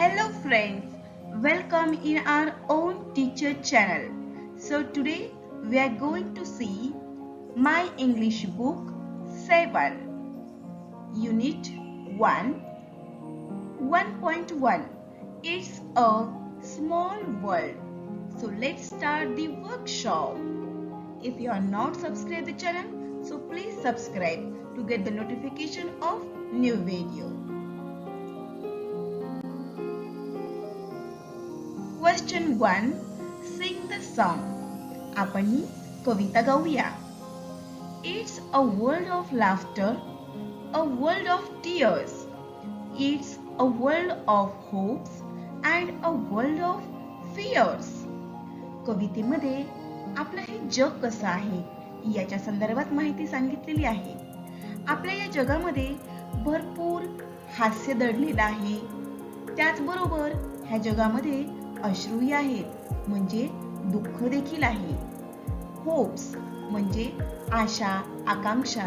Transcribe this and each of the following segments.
Hello friends, welcome in our own teacher channel. So today we are going to see my English book 7, Unit 1, 1.1. It's a small world. So let's start the workshop. If you are not subscribed the channel, so please subscribe to get the notification of new video. Question 1. Sing the song. आपण ही कविता गाऊया. It's a world of laughter, a world of tears. It's a world of hopes and a world of fears. कवितेमध्ये आपलं हे जग कसं आहे याच्या संदर्भात माहिती सांगितलेली आहे. आपल्या या जगामध्ये भरपूर हास्य दडलेलं आहे. त्याचबरोबर ह्या जगामध्ये अश्रूही आहेत, म्हणजे दुःख देखील आहे. होप्स म्हणजे आशा, आकांक्षा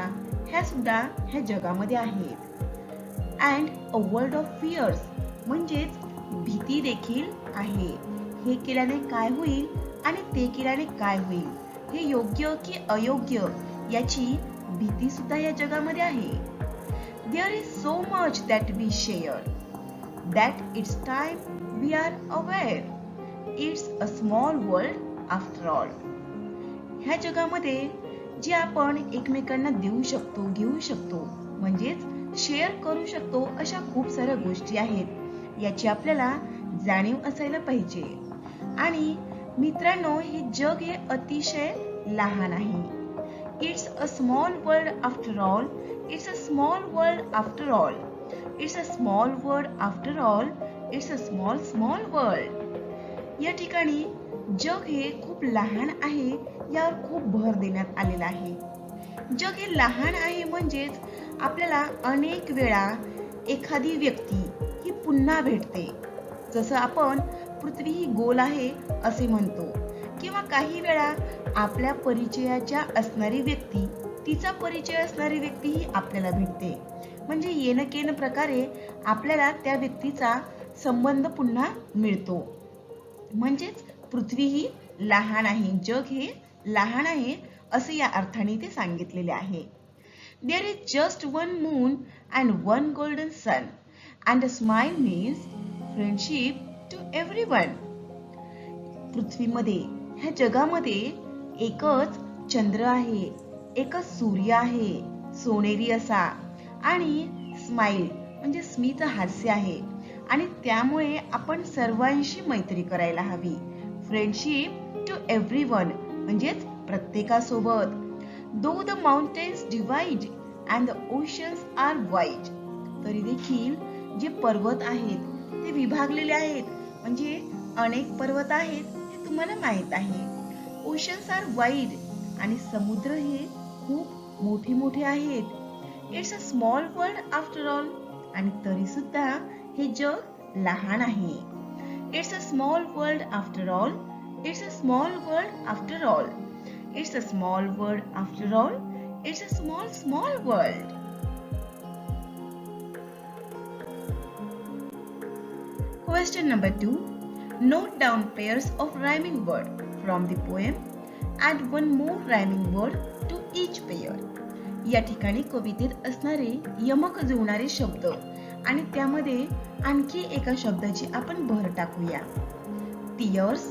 ह्या सुद्धा ह्या जगामध्ये आहेत. And a world of fears म्हणजेच भीती देखील आहे. हे केल्याने काय होईल आणि ते केल्याने काय होईल, हे योग्य की अयोग्य याची भीती सुद्धा या जगामध्ये आहे. There is so much that we share that it's time we are aware. It's a small world after all. ह्या जगामध्ये जे आपण एकमेकांना देऊ शकतो, घेऊ शकतो, म्हणजेच शेअर करू शकतो, अशा खूप साऱ्या गोष्टी आहेत. याची आपल्याला जाणीव असायला पाहिजे. आणि मित्रांनो, हे जग हे अतिशय लहान आहे. It's a small world after all. It's a small world after all. It's a small world after all. It's a small world. या ठिकाणी जग हे खूप लहान आहे यावर खूप भर देण्यात आलेला आहे. जग हे लहान आहे म्हणजेच आपल्याला अनेक वेळा एखादी व्यक्ती ही पुन्हा भेटते. जसं आपण पृथ्वी ही गोल आहे असे म्हणतो, किंवा काही वेळा आपल्या परिचयाच्या असणारी व्यक्ती, तिचा परिचय असणारी व्यक्ती ही आपल्याला भेटते. म्हणजे येणं केन प्रकारे आपल्याला त्या व्यक्तीचा संबंध पुन्हा मिळतो. म्हणजेच पृथ्वी ही लहान आहे, जग हे लहान आहे असे या अर्थाने ते सांगितलेले आहे. There is just one moon and one golden sun and a smile means friendship to everyone. पृथ्वीमध्ये, ह्या जगामध्ये एकच चंद्र आहे, एकच सूर्य आहे, सोनेरी असा, आणि स्माइल म्हणजे स्मित हास्य आहे. आणि त्यामुळे आपण सर्वांशी मैत्री करायला हवी. फ्रेंडशिप टू एव्हरीवन म्हणजेच प्रत्येकासोबत. Though the mountains divide and the oceans are wide. तरी देखील जे पर्वत आहेत ते विभागलेले आहेत, म्हणजे अनेक पर्वत आहेत हे तुम्हाला माहित आहे. ओशन्स आर वाईड आणि समुद्र हे खूप मोठे मोठे आहेत. It's a small world after all. आणि तरी सुद्धा हे जग लहान आहे. It's a small world after all. It's a small world after all. It's a small world after all. It's a small world. Question number 2. Note down pairs of rhyming word from the poem. Add one more rhyming word to each pair. या ठिकाणी कवितेत असणारे यमक जुळणारे शब्द आणि त्यामध्ये आणखी एका शब्दाची आपण भर टाकूया. Tears,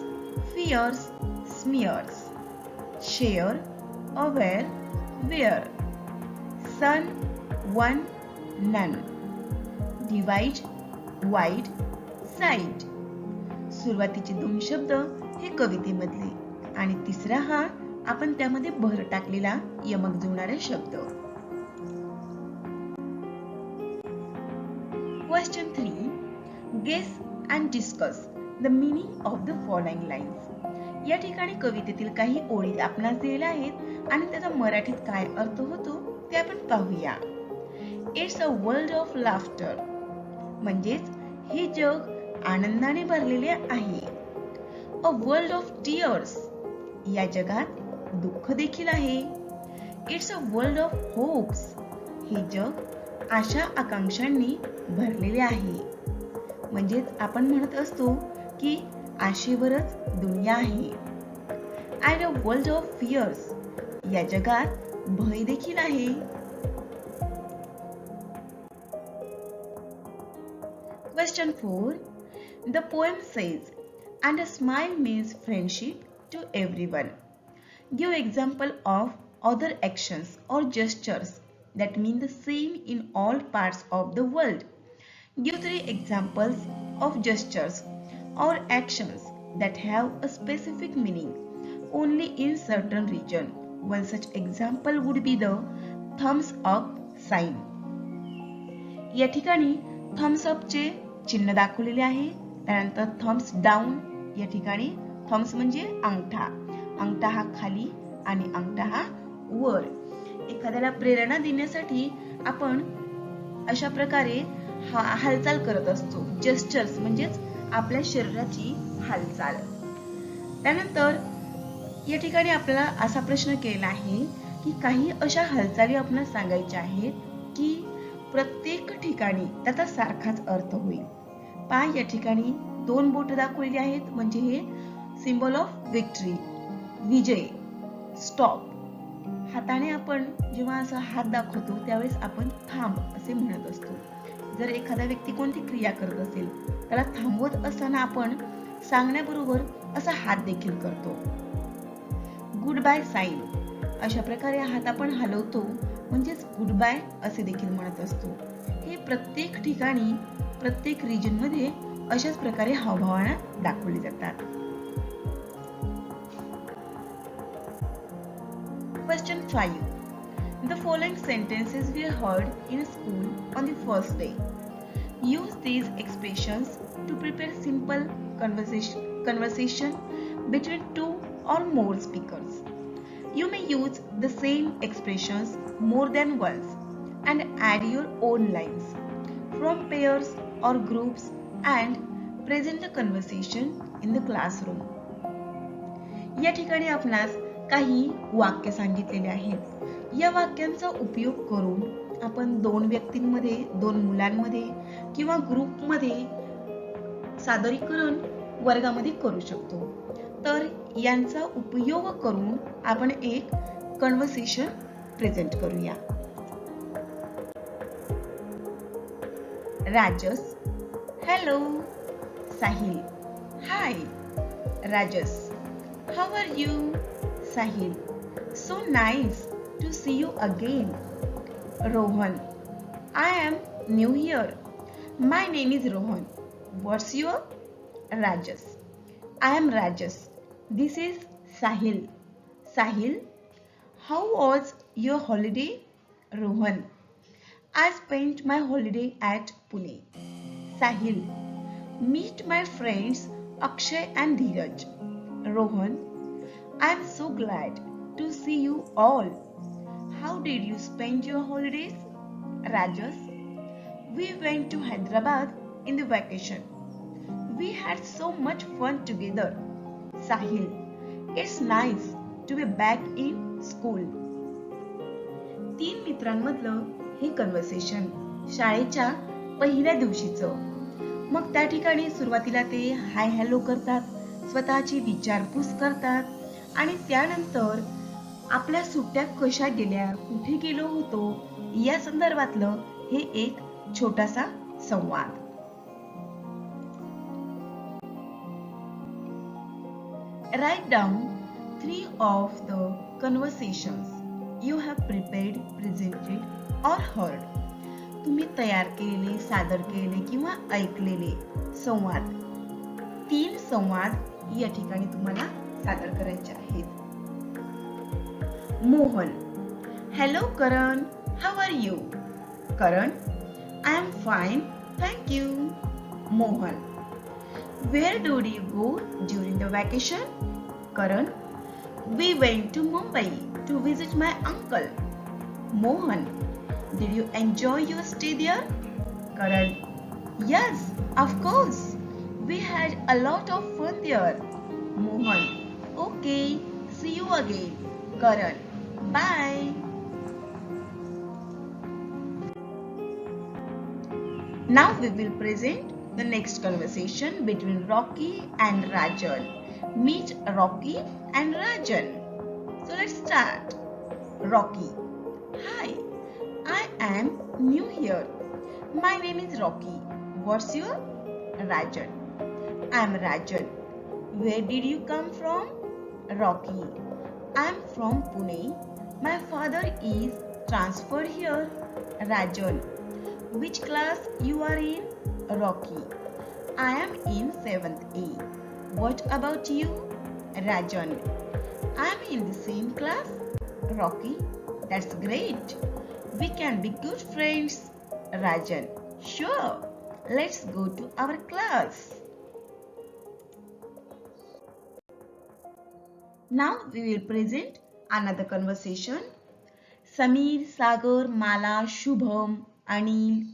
fears, smears. Share, aware, wear. Sun, one, none. Divide, wide, side. सुरुवातीचे दोन शब्द हे कवितेमधले आणि तिसरा हा आपण त्यामध्ये भर टाकलेला यमक जुळणारे शब्द. Question 3. Guess and discuss the meaning of the following lines. या ठिकाणी कवितेतील काही ओळी आपणास दिलेल्या आहेत आणि त्याचा मराठीत काय अर्थ होतो ते आपण पाहूया. It's a world of laughter म्हणजेच हे जग आनंदाने भरलेले आहे. A world of tears या जगात दुःख देखील आहे. It's a world of hopes हे जग आशा आकांक्षांनी भरलेले आहे. म्हणजेच आपण म्हणत असतो की आशेवरच दुनिया आहे. At a world of fears, या जगात भय देखील आहे. Question 4. The poem says, and a smile means friendship to everyone. Give example of other actions or gestures that mean the same in all parts of the world. Give 3 examples of gestures or actions that have a specific meaning only in certain region. One such example would be the thumbs up sign. या ठिकाणी Thums अपचे चिन्ह दाखवलेले आहे. त्यानंतर Thums down, या ठिकाणी Thums म्हणजे अंगठा, अंगठा हा खाली आणि अंगठा हा वर. एखाद्याला प्रेरणा देण्यासाठी आपण अशा प्रकारे हालचाल करत असतो. जेस्चर्स म्हणजेच आपल्या शरीराची हालचाल. त्यानंतर या ठिकाणी आपल्याला असा प्रश्न केला आहे की काही अशा हालचाली आपल्याला सांगायच्या आहेत की प्रत्येक ठिकाणी त्याचा सारखाच अर्थ होईल. पहा, या ठिकाणी 2 बोट दाखवलेली आहेत, म्हणजे हे symbol of victory, Vijay. Stop, हाताने आपण जेव्हा असा हात दाखवतो त्यावेळेस आपण थांब असे म्हणत असतो. जर एखादा व्यक्ती कोणती क्रिया करत असेल त्याला थांबवत असताना आपण सांगण्याबरोबर असा हात देखील करतो. गुड बाय साईन, अशा प्रकारे हात आपण हलवतो, म्हणजेच गुड बाय असे देखील म्हणत असतो. हे प्रत्येक ठिकाणी प्रत्येक रिजन मध्ये अशाच प्रकारे हावभावांना दाखवले जातात. Question 5. The following sentences were heard in school on the first day. Use these expressions to prepare simple conversation between 2 or more speakers. You may use the same expressions more than once and add your own lines from pairs or groups and present the conversation in the classroom. या ठिकाणी आपणास काही वाक्य सांगितलेले आहेत. या वाक्यांचा उपयोग करून आपण 2 व्यक्तींमध्ये, 2 मुलांमध्ये किंवा ग्रुपमध्ये सादरीकरण वर्गामध्ये करू शकतो. तर यांचा उपयोग करून आपण एक कन्व्हर्सेशन प्रेझेंट करूया. राजस, hello. Sahil, hi. Rajas, how are you? Sahil, so nice to see you again. Rohan, I am new here. My name is Rohan. What's your? Rajas, I am Rajas. This is Sahil. Sahil, how was your holiday? Rohan, I spent my holiday at Pune. Sahil, meet my friends Akshay and Dheeraj. Rohan, I am so glad to see you all. How did you spend your holidays? Rajas, we went to Hyderabad in the vacation. We had so much fun together. Sahil, it's nice to be back in school. 3 मित्रांमधलं हे conversation शाळेच्या पहिल्या दिवशीचं. मग त्या ठिकाणी सुरुवातीला ते hi hello करतात, स्वतःची विचारपूस करतात आणि त्यानंतर आपल्या सुट्ट्या कशा गेल्या, कुठे गेलो होतो या संदर्भातलं हे एक छोटासा संवाद. Write down 3 of the conversations you have prepared, presented or heard. तुम्ही तयार केलेले, सादर केलेले किंवा ऐकलेले संवाद, 3 संवाद या ठिकाणी तुम्हाला सादर करायचे आहेत. Mohan, hello Karan, how are you? Karan, I am fine, thank you. Mohan, where did you go during the vacation? Karan, we went to Mumbai to visit my uncle. Mohan, did you enjoy your stay there? Karan, yes, of course. We had a lot of fun there. Mohan, okay, see you again. Karan, bye. Now we will present the next conversation between Rocky and Rajan. Meet Rocky and Rajan. So let's start. Rocky. Hi, I am new here. My name is Rocky. What's your? Rajan. I'm Rajan. Where did you come from? Rocky. I'm from Pune. My father is transferred here. Rajan. Which class you are in? Rocky. I am in 7th A. What about you? Rajan. I am in the same class. Rocky. That's great. We can be good friends. Rajan. Sure. Let's go to our class. Now we will present another conversation. Sameer, Sagar, Mala, Shubham, Anil.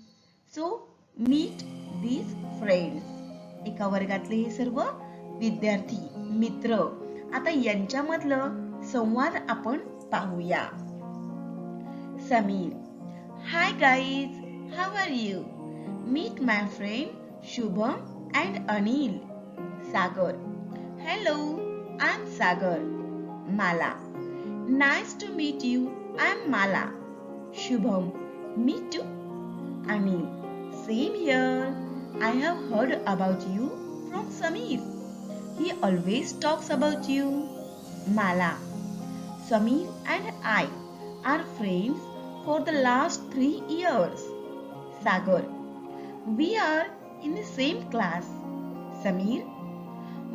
So meet these friends. एका वर्गातले हे सर्व विद्यार्थी, मित्र. आता यांच्यामधलं संवाद आपण पाहूया. Sameer. Hi guys, how are you? Meet my friend Shubham and Anil. Sagar. Hello, I'm Sagar. Mala. Nice to meet you. I'm Mala. Shubham. Me too. Anil. Same here. I have heard about you from Sameer. He always talks about you. Mala. Sameer and I are friends for the last 3 years. Sagar. We are in the same class. Sameer.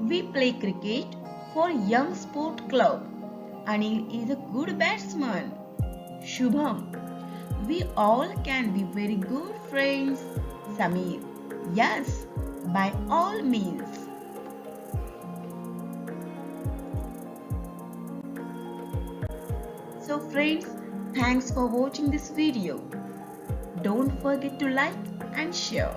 We play cricket for Young Sport Club. Anil is a good batsman. Shubham. We all can be very good friends. Sameer. Yes, by all means. So friends, thanks for watching this video. Don't forget to like and share.